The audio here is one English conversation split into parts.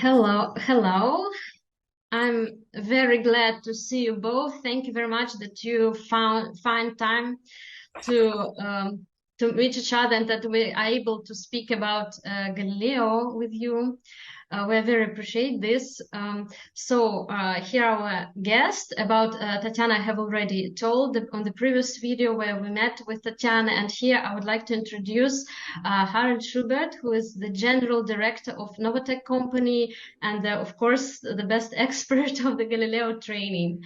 Hello. I'm very glad to see you both. Thank you very much that you find time to meet each other and that we are able to speak about Galileo with you. We very appreciate this. Here our guest about Tatiana I have already told on the previous video where we met with Tatiana, and here I would like to introduce Harальд Шуберт, who is the general director of Novotec company and of course the best expert of the Galileo training.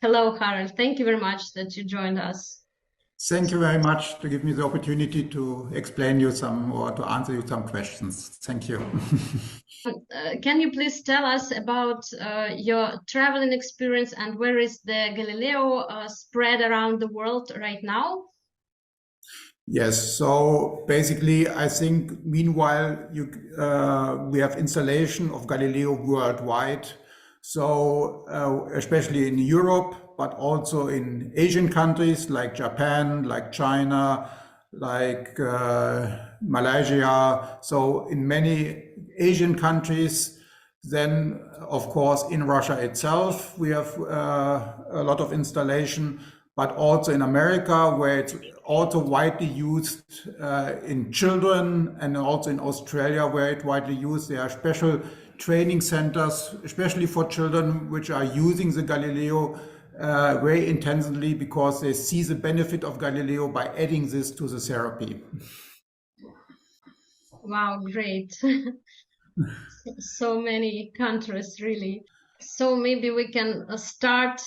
Hello Harald, thank you very much that you joined us. Thank you very much to give me the opportunity to explain you some or to answer you some questions. Thank you. Can you please tell us about your traveling experience and where is the Galileo spread around the world right now? Yes, so basically I think meanwhile we have installation of Galileo worldwide. So especially in Europe, but also in Asian countries like Japan, like China, like Malaysia. So in many Asian countries, then of course in Russia itself, we have a lot of installation, but also in America, where it's also widely used in children, and also in Australia, where it's widely used. There are special training centers, especially for children, which are using the Galileo very intensively because they see the benefit of Galileo by adding this to the therapy. Wow, great. So many countries, really. So maybe we can start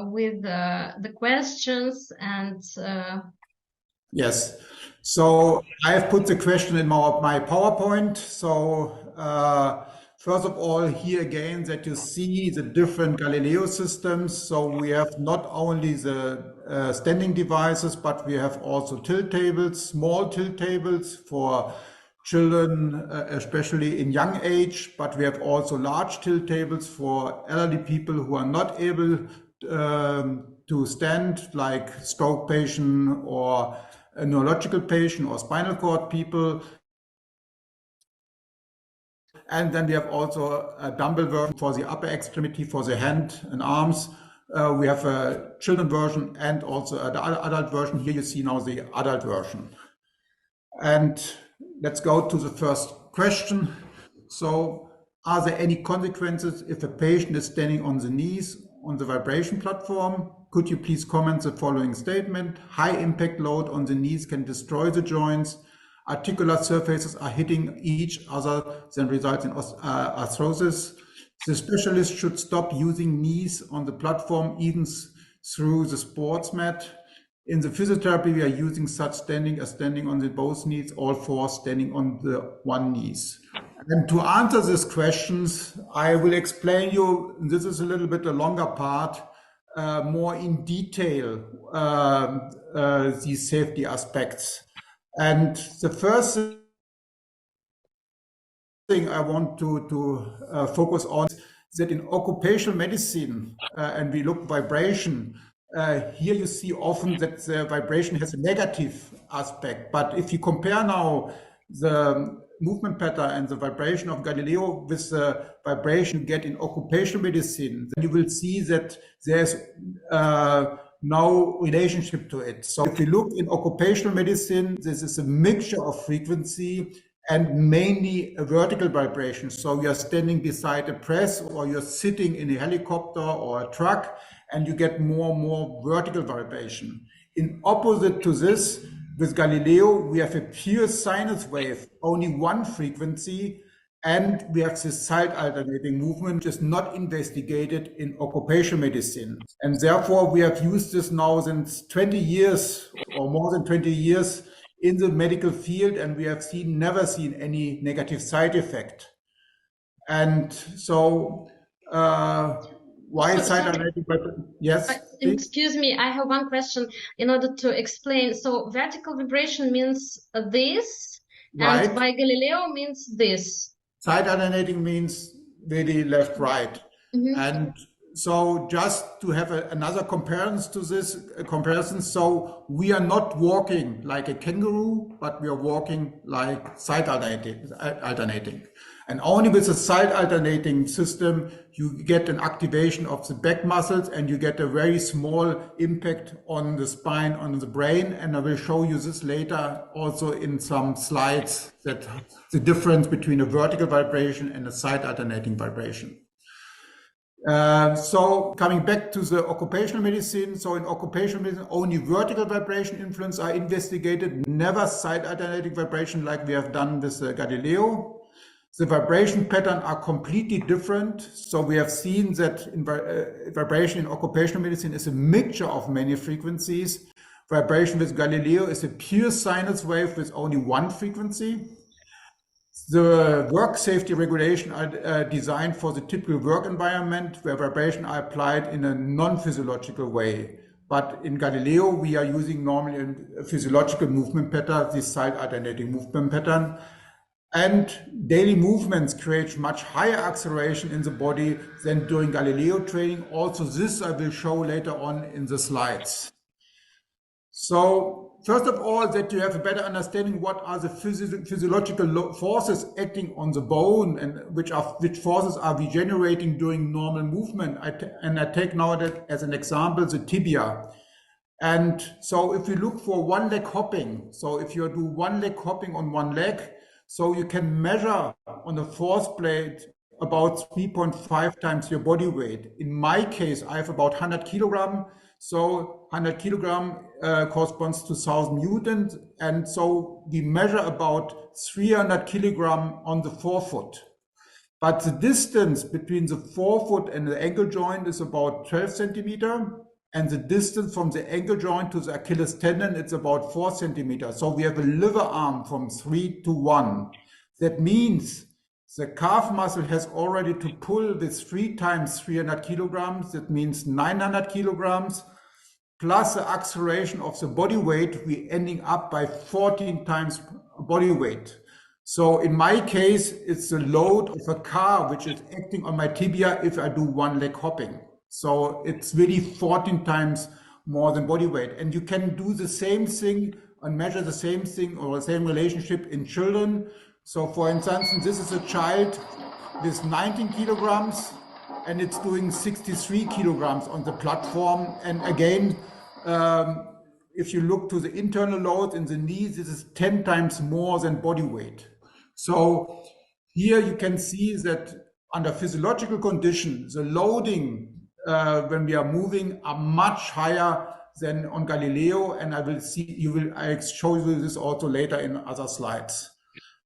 with the questions and... Yes, so I have put the question in my PowerPoint. So first of all, here again, that you see the different Galileo systems. So we have not only the standing devices, but we have also tilt tables, small tilt tables for children, especially in young age, but we have also large tilt tables for elderly people who are not able to stand, like stroke patient or a neurological patient or spinal cord people. And then we have also a dumbbell version for the upper extremity, for the hand and arms. We have a children version and also the adult version. Here you see now the adult version. And let's go to the first question. So are there any consequences if a patient is standing on the knees on the vibration platform? Could you please comment the following statement? High impact load on the knees can destroy the joints. Articular surfaces are hitting each other, then results in arthrosis. The specialist should stop using knees on the platform, even through the sports mat. In the physiotherapy, we are using such standing as standing on the both knees, all four standing on the one knees. And to answer these questions, I will explain you, this is a little bit a longer part, more in detail, these safety aspects. And the first thing I want to focus on is that in occupational medicine, and we look vibration, here you see often that the vibration has a negative aspect. But if you compare now the movement pattern and the vibration of Galileo with the vibration you get in occupational medicine, then you will see that there's no relationship to it. So if you look in occupational medicine, this is a mixture of frequency and mainly a vertical vibration. So you're standing beside a press, or you're sitting in a helicopter or a truck, and you get more and more vertical vibration. In opposite to this, with Galileo, we have a pure sinus wave, only one frequency, and we have this side alternating movement, which is not investigated in occupational medicine. And therefore, we have used this now since 20 years or more than 20 years in the medical field, and we have never seen any negative side effect. And so, why side alternating? Yes. Excuse me, I have one question in order to explain. So vertical vibration means this, right, and by Galileo means this. Side alternating means really left, right. Mm-hmm. And so just to have another comparison to this comparison, so we are not walking like a kangaroo, but we are walking like side alternating. And only with a side alternating system, you get an activation of the back muscles and you get a very small impact on the spine, on the brain. And I will show you this later also in some slides, that the difference between a vertical vibration and a side alternating vibration. So coming back to the occupational medicine, so in occupational medicine, only vertical vibration influence are investigated, never side alternating vibration like we have done with Galileo. The vibration patterns are completely different. So we have seen that vibration in occupational medicine is a mixture of many frequencies. Vibration with Galileo is a pure sinus wave with only one frequency. The work safety regulation are designed for the typical work environment where vibration are applied in a non-physiological way. But in Galileo, we are using normally a physiological movement pattern, this side alternating movement pattern. And daily movements create much higher acceleration in the body than during Galileo training. Also, this I will show later on in the slides. So, first of all, that you have a better understanding what are the physiological forces acting on the bone and which forces are we generating during normal movement. I take now that as an example, the tibia. And so if you look for one leg hopping, so if you do one leg hopping on one leg, so you can measure on the force plate about 3.5 times your body weight. In my case, I have about 100 kilogram. So 100 kilogram corresponds to 1000 newtons. And so we measure about 300 kilogram on the forefoot. But the distance between the forefoot and the ankle joint is about 12 centimeter. And the distance from the ankle joint to the Achilles tendon, it's about 4 centimeters. So we have a lever arm from 3 to 1. That means the calf muscle has already to pull this 3 times 300 kilograms. That means 900 kilograms plus the acceleration of the body weight. We ending up by 14 times body weight. So in my case, it's the load of a car which is acting on my tibia if I do one leg hopping. So it's really 14 times more than body weight. And you can do the same thing and measure the same thing or the same relationship in children. So for instance, this is a child with 19 kilograms and it's doing 63 kilograms on the platform. And again, if you look to the internal load in the knee, this is 10 times more than body weight. So here you can see that under physiological conditions, the loading when we are moving are much higher than on Galileo, and I'll show you this also later in other slides.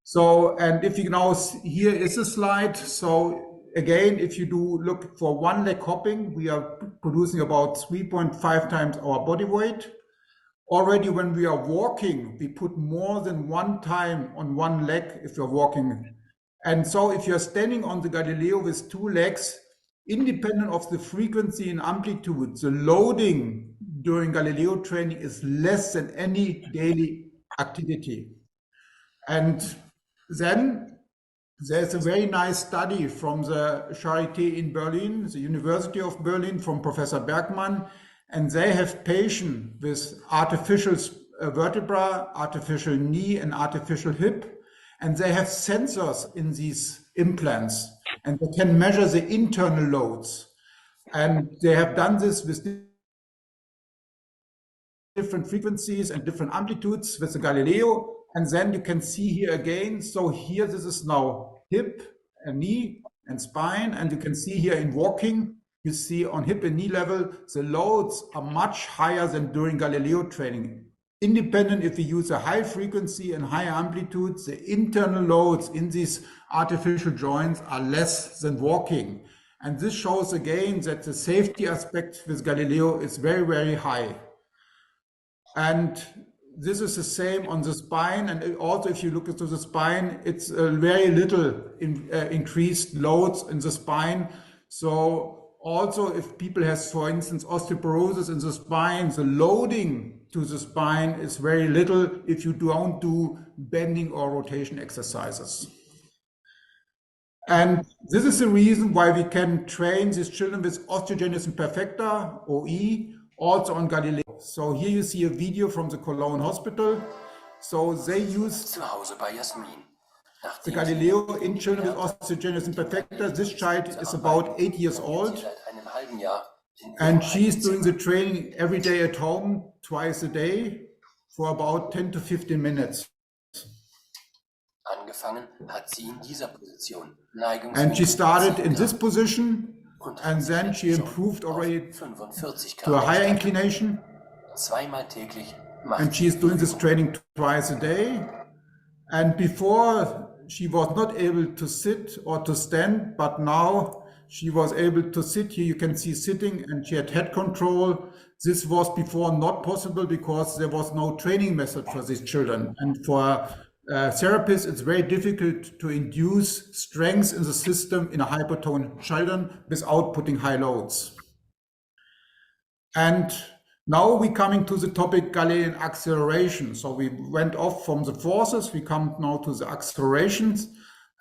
So, and if you now, here is a slide. So again, if you do look for one leg hopping, we are producing about 3.5 times our body weight. Already when we are walking, we put more than one time on one leg if you're walking. And so if you're standing on the Galileo with two legs, independent of the frequency and amplitude, the loading during Galileo training is less than any daily activity. And then there's a very nice study from the Charité in Berlin, the University of Berlin, from Professor Bergmann, and they have patients with artificial vertebra, artificial knee, and artificial hip, and they have sensors in these implants, and they can measure the internal loads. And they have done this with different frequencies and different amplitudes with the Galileo. And then you can see here again, so here this is now hip and knee and spine, and you can see here in walking, you see on hip and knee level, the loads are much higher than during Galileo training. Independent if we use a high frequency and high amplitudes, the internal loads in these artificial joints are less than walking. And this shows again that the safety aspect with Galileo is very, very high. And this is the same on the spine. And also if you look into the spine, it's very little increased loads in the spine. So also if people has, for instance, osteoporosis in the spine, the loading to the spine is very little if you don't do bending or rotation exercises. And this is the reason why we can train these children with osteogenesis imperfecta, OE, also on Galileo. So here you see a video from the Cologne Hospital. So they used zu Hause bei Jasmin. the Galileo in children with osteogenesis imperfecta. This child is about 8 years old, and she's doing the training every day at home, twice a day, for about 10 to 15 minutes. Angefangen hat sie in dieser Position. And she started in this position, and then she improved already to a higher inclination. Zweimal täglich And she is doing this training twice a day. And before, she was not able to sit or to stand, but now she was able to sit. Here you can see sitting, and she had head control. This was before not possible because there was no training method for these children. And for therapists, it's very difficult to induce strength in the system in a hypertone children without putting high loads. And now we're coming to the topic Galilean acceleration. So we went off from the forces, we come now to the accelerations.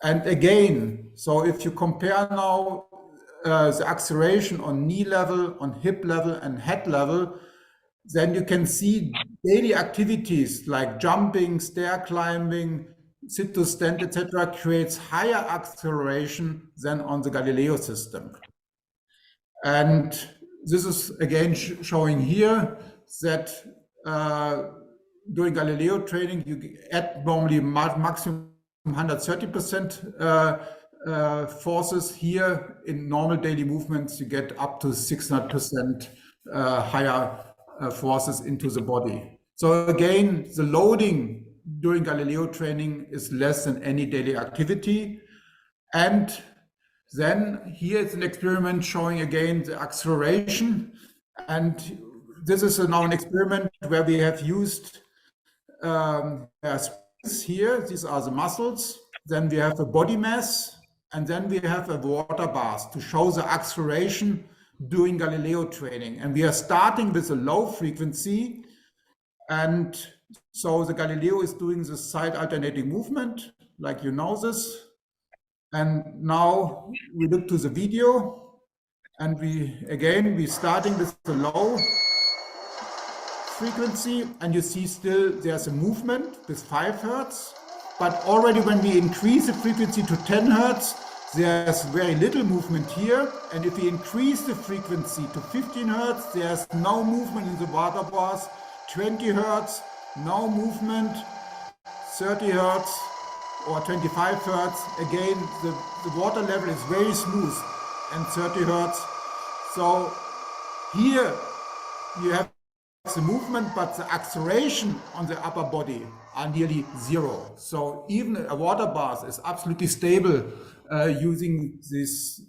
And again, so if you compare now the acceleration on knee level, on hip level and head level, then you can see daily activities like jumping, stair climbing, sit to stand, etc., creates higher acceleration than on the Galileo system. And this is again showing here that during Galileo training, you add normally maximum 130% forces. Here in normal daily movements, you get up to 600% higher forces into the body. So again, the loading during Galileo training is less than any daily activity. And then here is an experiment showing again the acceleration. And this is now an experiment where we have used springs here. These are the muscles. Then we have a body mass. And then we have a water bath to show the acceleration during Galileo training. And we are starting with a low frequency. And so the Galileo is doing the side alternating movement, like you know this. And now we look to the video, and we're starting with the low frequency, and you see still there's a movement with 5 Hertz, but already when we increase the frequency to 10 Hertz, there's very little movement here. And if we increase the frequency to 15 Hertz, there's no movement in the water bath. 20 Hertz, no movement. 30 Hertz or 25 Hertz, again, the water level is very smooth, and 30 Hertz. So here you have the movement, but the acceleration on the upper body are nearly zero. So even a water bath is absolutely stable using this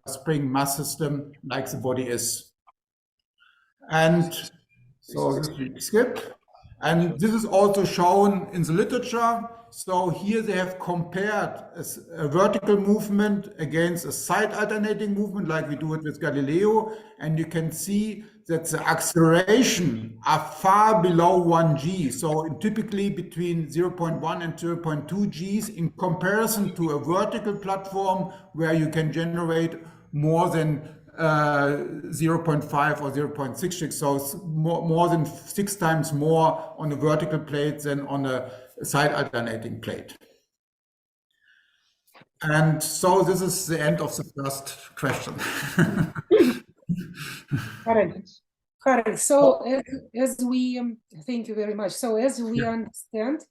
spring mass system like the body is. And so this we skip. And this is also shown in the literature. So here they have compared a vertical movement against a side alternating movement like we do it with Galileo. And you can see that the acceleration are far below 1 G. So typically between 0.1 and 0.2 Gs in comparison to a vertical platform where you can generate more than 0.5 or 0.66. So it's more than 6 times more on a vertical plate than on a side alternating plate. And so this is the end of the first question. Harald, so as we, thank you very much. So as we understand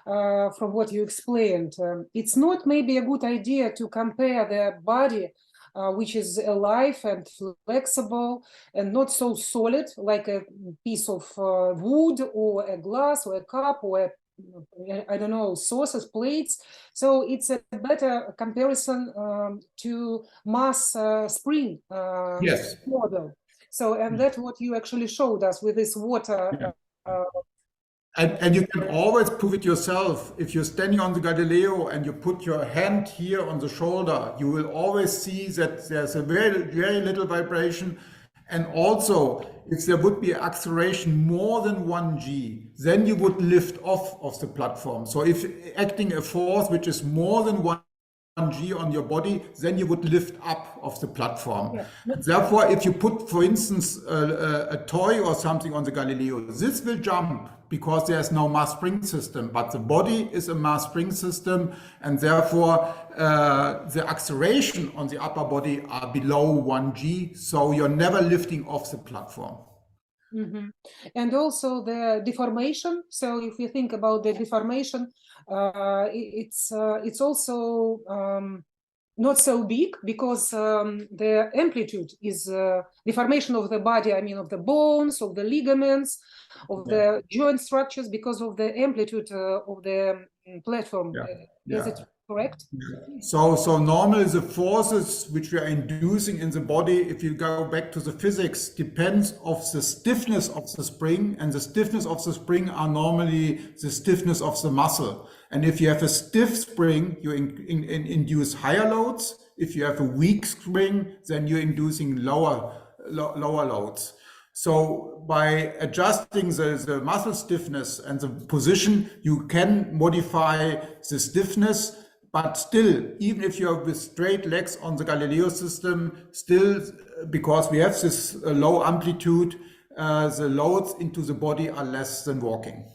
from what you explained, it's not maybe a good idea to compare the body which is alive and flexible and not so solid like a piece of wood or a glass or a cup or I don't know, saucers, plates. So it's a better comparison to mass spring model. So, and that's what you actually showed us with this water. And you can always prove it yourself. If you're standing on the Galileo and you put your hand here on the shoulder, you will always see that there's a very, very little vibration. And also, if there would be acceleration more than 1 G, then you would lift off of the platform. So if acting a force which is more than 1 1G on your body, then you would lift up of the platform. Yeah. Therefore, if you put, for instance, a toy or something on the Galileo, this will jump because there's no mass spring system, but the body is a mass spring system, and therefore the acceleration on the upper body are below 1G, so you're never lifting off the platform. Mm-hmm. And also the deformation. So if you think about the deformation, it's also not so big because the amplitude is deformation of the body, I mean of the bones, of the ligaments, of the joint structures because of the amplitude of the platform. Is it correct? So normally the forces which we are inducing in the body, if you go back to the physics, depends of the stiffness of the spring, and the stiffness of the spring are normally the stiffness of the muscle. And if you have a stiff spring, you induce higher loads. If you have a weak spring, then you're inducing lower loads. So by adjusting the muscle stiffness and the position, you can modify the stiffness. But still, even if you're with straight legs on the Galileo system, still, because we have this low amplitude, the loads into the body are less than walking.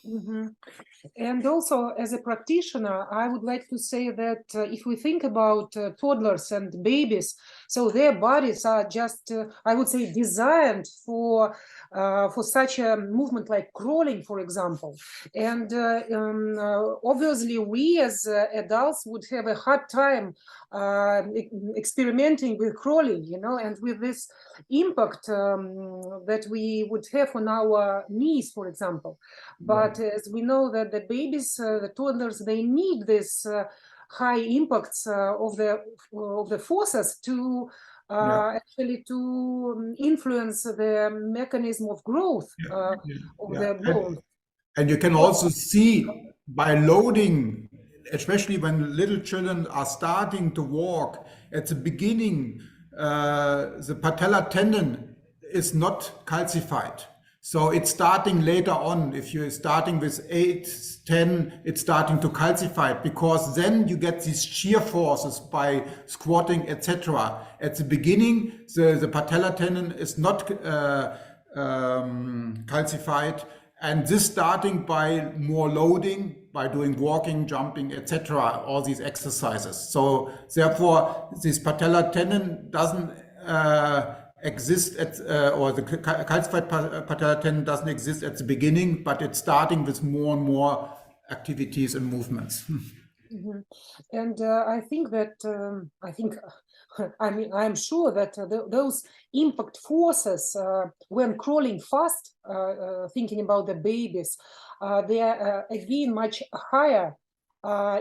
Mm-hmm. And also, as a practitioner, I would like to say that if we think about toddlers and babies, so their bodies are just, I would say, designed for such a movement like crawling, for example. And obviously, we as adults would have a hard time experimenting with crawling, you know, and with this impact that we would have on our knees, for example. But as we know that the babies, the toddlers, they need this high impacts of the forces to actually to influence the mechanism of growth of the bone. And you can also see by loading, especially when little children are starting to walk, at the beginning, the patellar tendon is not calcified. So it's starting later on. If you're starting with 8, 10, it's starting to calcify, because then you get these shear forces by squatting, etc. At the beginning, the patellar tendon is not calcified, and this starting by more loading, by doing walking, jumping, etc. All these exercises. So therefore, this patellar tendon doesn't exist at, or the calcified patellar tendon doesn't exist at the beginning, but it's starting with more and more activities and movements. Mm-hmm. And I think that, I'm sure that those impact forces when crawling fast, thinking about the babies, they are again much higher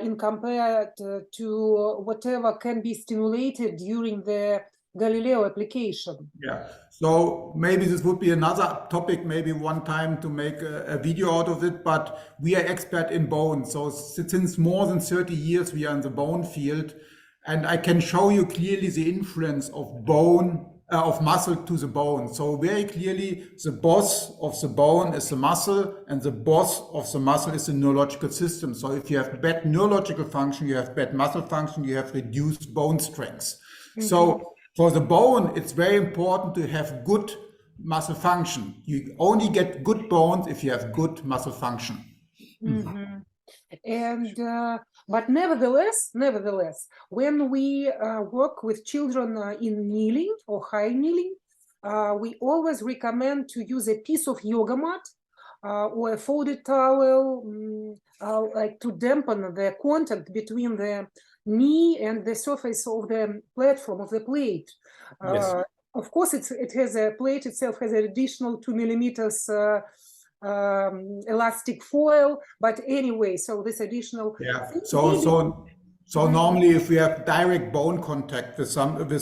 in compared to whatever can be stimulated during the Galileo application. Yeah. So maybe this would be another topic, maybe one time to make a video out of it, but we are expert in bone. So since more than 30 years, we are in the bone field, and I can show you clearly the influence of bone, of muscle to the bone. So very clearly, the boss of the bone is the muscle, and the boss of the muscle is the neurological system. So if you have bad neurological function, you have bad muscle function, you have reduced bone strength. Mm-hmm. So for the bone, it's very important to have good muscle function. You only get good bones if you have good muscle function. Mm-hmm. And but nevertheless, when we work with children in kneeling or high kneeling, we always recommend to use a piece of yoga mat or a folded towel, like to dampen the contact between the knee and the surface of the platform, of the plate. Yes. Of course, it has a plate itself has an additional 2 millimeters elastic foil, but anyway, so this additional. Yeah. So normally, if we have direct bone contact with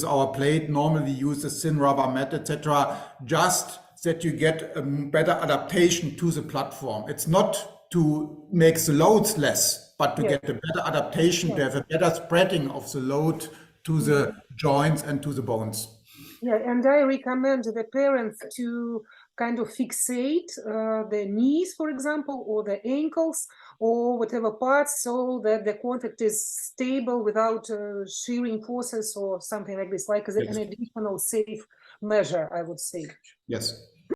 our plate, normally use a thin rubber mat, etc. Just that you get a better adaptation to the platform. It's not to make the loads less, but to get a better adaptation, to have a better spreading of the load to the joints and to the bones. Yeah, and I recommend the parents to kind of fixate the knees, for example, or the ankles, or whatever parts, so that the contact is stable without shearing forces or something like this, like an additional safe measure, I would say. Yes.